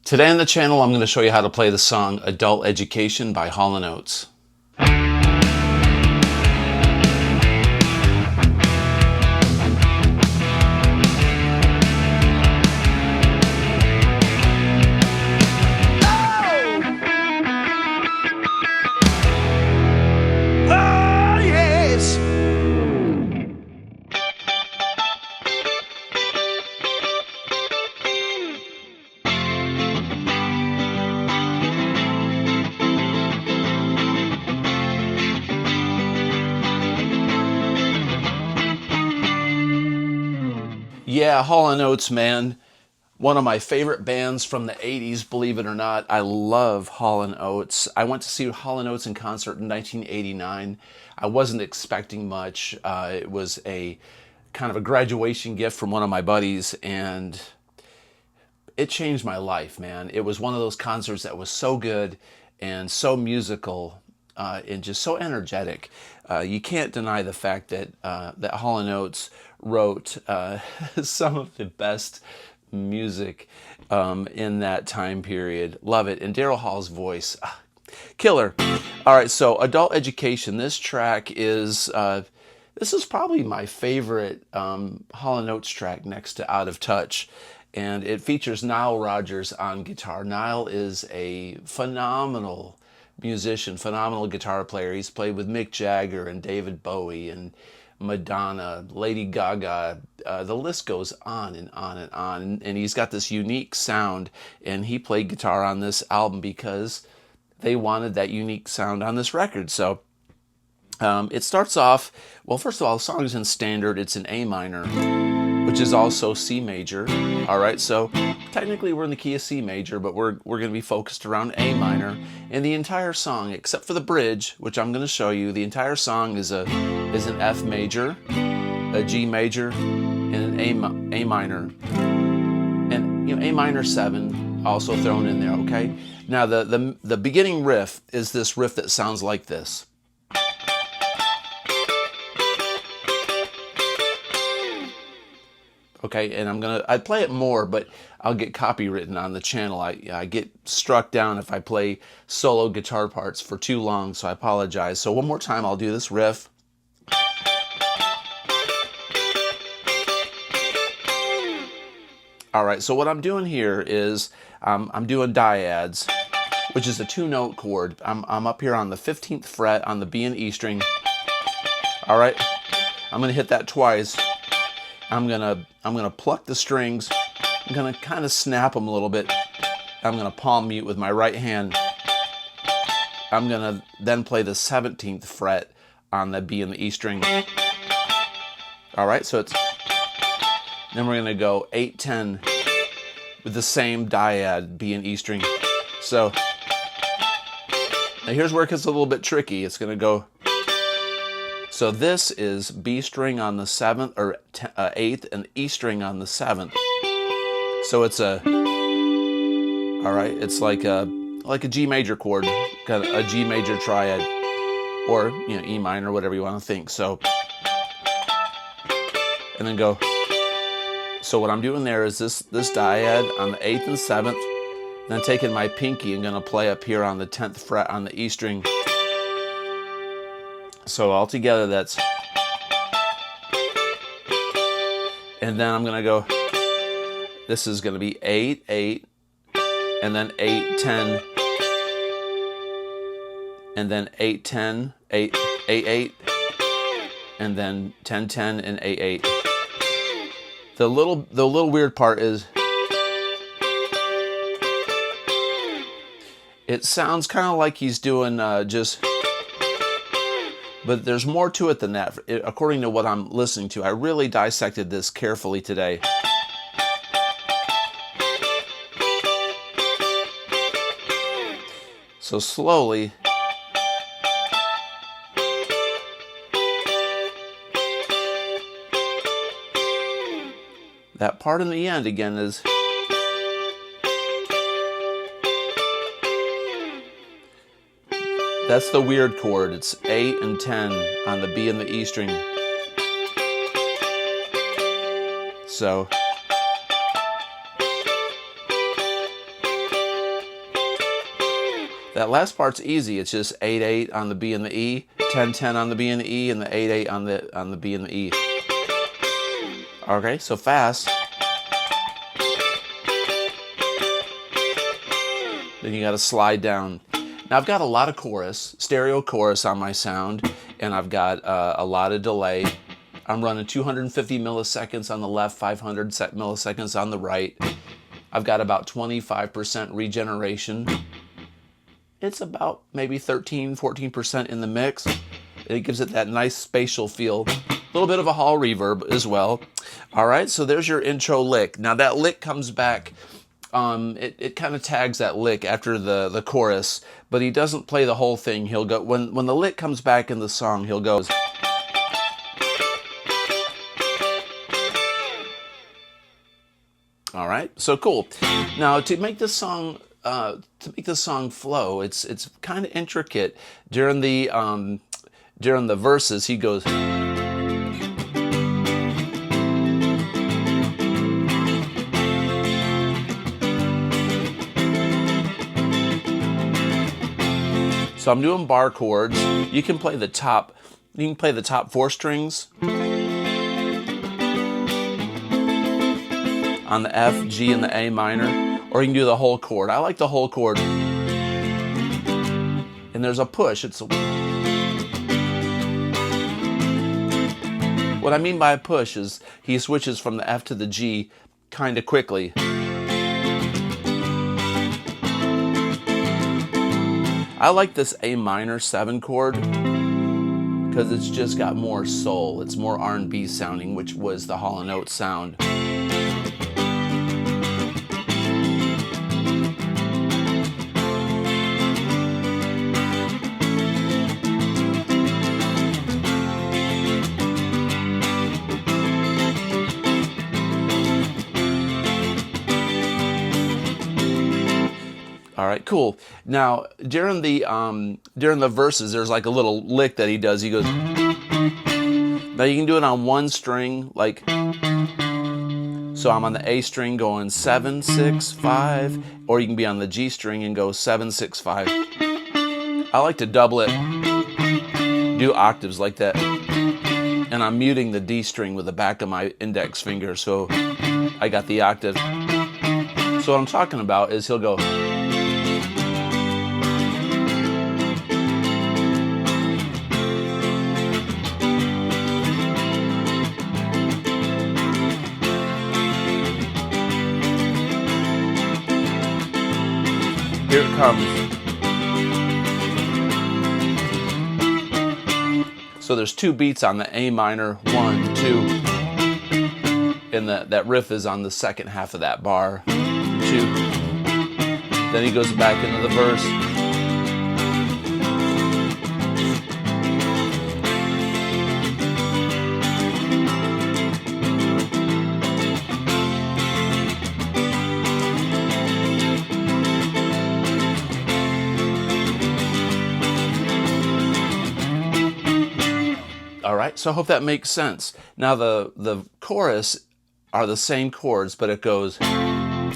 Today on the channel, I'm going to show you how to play the song Adult Education by Hall & Oates. Yeah, Hall & Oates, man. One of my favorite bands from the 80s, believe it or not. I love Hall & Oates. I went to see Hall & Oates in concert in 1989. I wasn't expecting much. It was a kind of a graduation gift from one of my buddies, and it changed my life, man. It was one of those concerts that was so good and so musical and just so energetic. You can't deny the fact that that Hall & Oates wrote some of the best music in that time period. Love it. And Daryl Hall's voice, killer. All right, so Adult Education. This track is this is probably my favorite Hall & Oates track next to Out of Touch. And it features Nile Rodgers on guitar. Nile is a phenomenal musician, phenomenal guitar player. He's played with Mick Jagger and David Bowie and Madonna, Lady Gaga. The list goes on and on and on. And he's got this unique sound. And he played guitar on this album because they wanted that unique sound on this record. So it starts off, well, first of all, the song is in standard. It's in A minor, which is also C major. All right, so technically we're in the key of C major, but we're going to be focused around A minor. And the entire song, except for the bridge, which I'm going to show you, the entire song is an F major, a G major, and an A minor, and A minor 7 also thrown in there. Okay. Now the beginning riff is this riff that sounds like this. Okay, and I'd play it more, but I'll get copywritten on the channel. I get struck down if I play solo guitar parts for too long, so I apologize. So one more time, I'll do this riff. All right, so what I'm doing here is I'm doing diads, which is a 2-note chord. I'm up here on the 15th fret on the B and E string. All right, I'm gonna hit that twice. I'm gonna pluck the strings. I'm gonna kind of snap them a little bit. I'm gonna palm mute with my right hand. I'm gonna then play the 17th fret on the B and the E string. All right, so then we're gonna go 8, 10 with the same dyad B and E string. So now here's where it gets a little bit tricky. It's gonna go. So this is B string on the 7th or 8th and E string on the 7th. So it's like a G major chord, kind of a G major triad, or E minor, whatever you want to think. So and then go. So what I'm doing there is this dyad on the 8th and 7th, then taking my pinky and gonna play up here on the 10th fret on the E string. So altogether that's, and then I'm going to go, this is going to be 8, 8, and then 8, 10, and then 8, 10, 8, 8, 8, and then 10, 10, and 8, 8. The little weird part is, it sounds kind of like he's doing but there's more to it than that. According to what I'm listening to, I really dissected this carefully today. So slowly, that part in the end again is, that's the weird chord. It's 8 and 10 on the B and the E string. So That last part's easy. It's just 8/8 on the B and the E, 10/10 on the B and the E, and the 8/8 on the B and the E. Okay, so fast. Then you got to slide down. Now I've got a lot of chorus, stereo chorus on my sound, and I've got a lot of delay. I'm running 250 milliseconds on the left, 500 milliseconds on the right. I've got about 25% regeneration. It's about maybe 13-14% in the mix. It gives it that nice spatial feel. A little bit of a hall reverb as well. All right, so there's your intro lick. Now that lick comes back. It kind of tags that lick after the chorus, but he doesn't play the whole thing. He'll go, when the lick comes back in the song, he'll go. All right, so cool. Now to make this song flow, it's kind of intricate. During the verses, he goes. So I'm doing bar chords. You can play the top 4 strings on the F, G, and the A minor, or you can do the whole chord. I like the whole chord. And there's a push. What I mean by a push is he switches from the F to the G kind of quickly. I like this A minor 7 chord because it's just got more soul. It's more R&B sounding, which was the Hall & Oates sound. All right, cool. Now during the verses, there's like a little lick that he does. He goes. Now you can do it on one string, like. So I'm on the A string going 7, 6, 5, or you can be on the G string and go 7, 6, 5. I like to double it, do octaves like that, and I'm muting the D string with the back of my index finger, so I got the octave. So what I'm talking about is he'll go. Here it comes. So there's 2 beats on the A minor, 1, 2, and that riff is on the second half of that bar, 2. Then he goes back into the verse. All right, so I hope that makes sense. Now the chorus are the same chords, but it goes. Now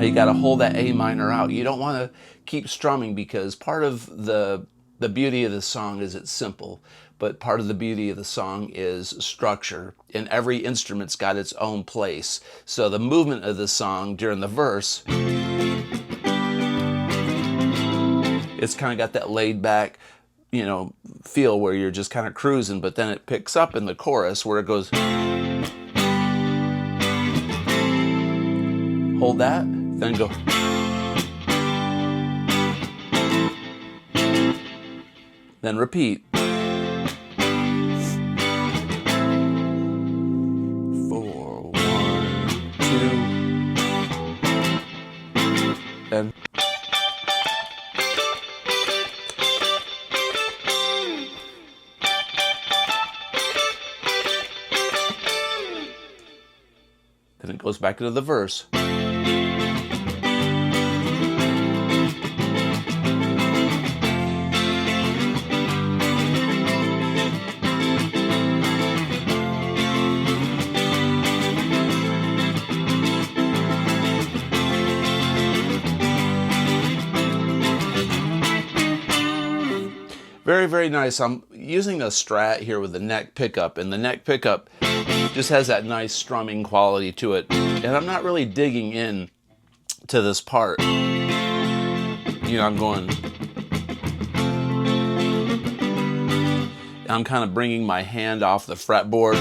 you got to hold that A minor out. You don't want to keep strumming because part of the beauty of the song is it's simple, but part of the beauty of the song is structure, and every instrument's got its own place. So the movement of the song during the verse, it's kind of got that laid back, feel where you're just kind of cruising, but then it picks up in the chorus where it goes. Hold that, then go. Then repeat. 4, 1, 2, and. Then it goes back into the verse. Very, very nice. I'm using a Strat here with the neck pickup, and the neck pickup just has that nice strumming quality to it. And I'm not really digging in to this part. I'm going... I'm kind of bringing my hand off the fretboard,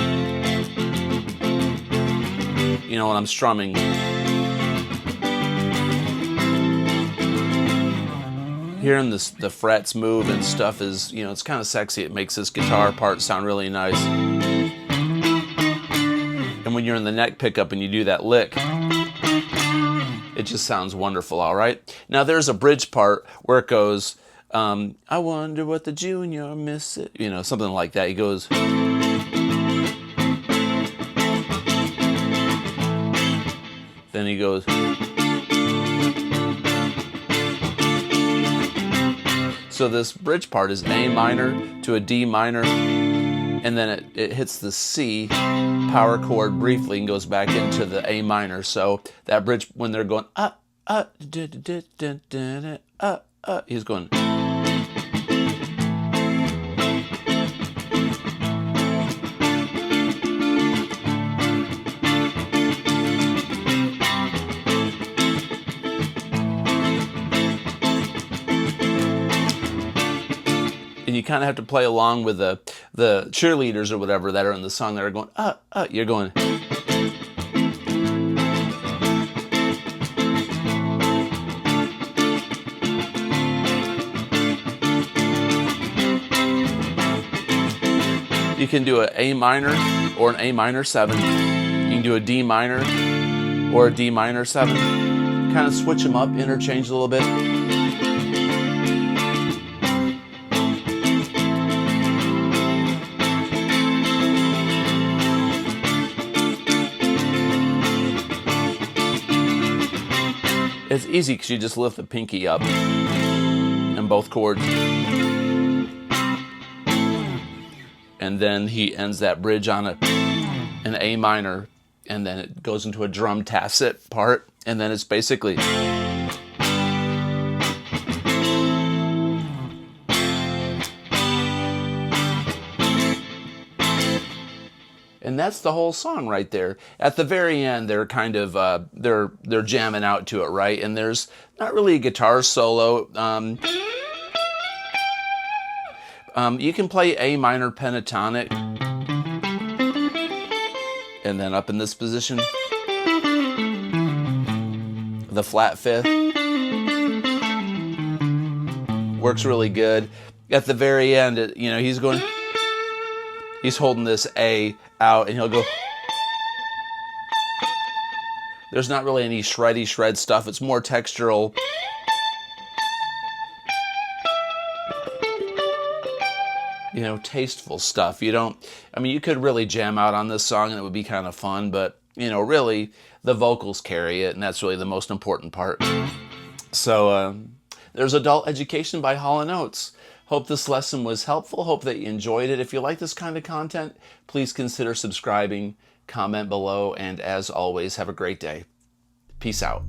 when I'm strumming. Hearing the frets move and stuff is, it's kind of sexy. It makes this guitar part sound really nice. And when you're in the neck pickup and you do that lick, it just sounds wonderful, all right? Now there's a bridge part where it goes... I wonder what the junior miss it, something like that. He goes, then he goes, so this bridge part is A minor to a D minor, and then it hits the C power chord briefly and goes back into the A minor. So that bridge, when they're going he's going. And you kind of have to play along with the cheerleaders or whatever that are in the song that are going, you're going. You can do an A minor or an A minor 7. You can do a D minor or a D minor 7. Kind of switch them up, interchange a little bit. It's easy because you just lift the pinky up in both chords. And then he ends that bridge on an A minor, and then it goes into a drum tacet part, and then it's basically... And that's the whole song right there. At the very end, they're kind of they're jamming out to it, right? And there's not really a guitar solo. You can play A minor pentatonic, and then up in this position, the flat fifth works really good. At the very end, he's holding this A out, and he'll go. There's not really any shred stuff. It's more textural. Tasteful stuff. You could really jam out on this song and it would be kind of fun, but, really the vocals carry it, and that's really the most important part. So, there's Adult Education by Hall & Oates. Hope this lesson was helpful. Hope that you enjoyed it. If you like this kind of content, please consider subscribing, comment below, and as always, have a great day. Peace out.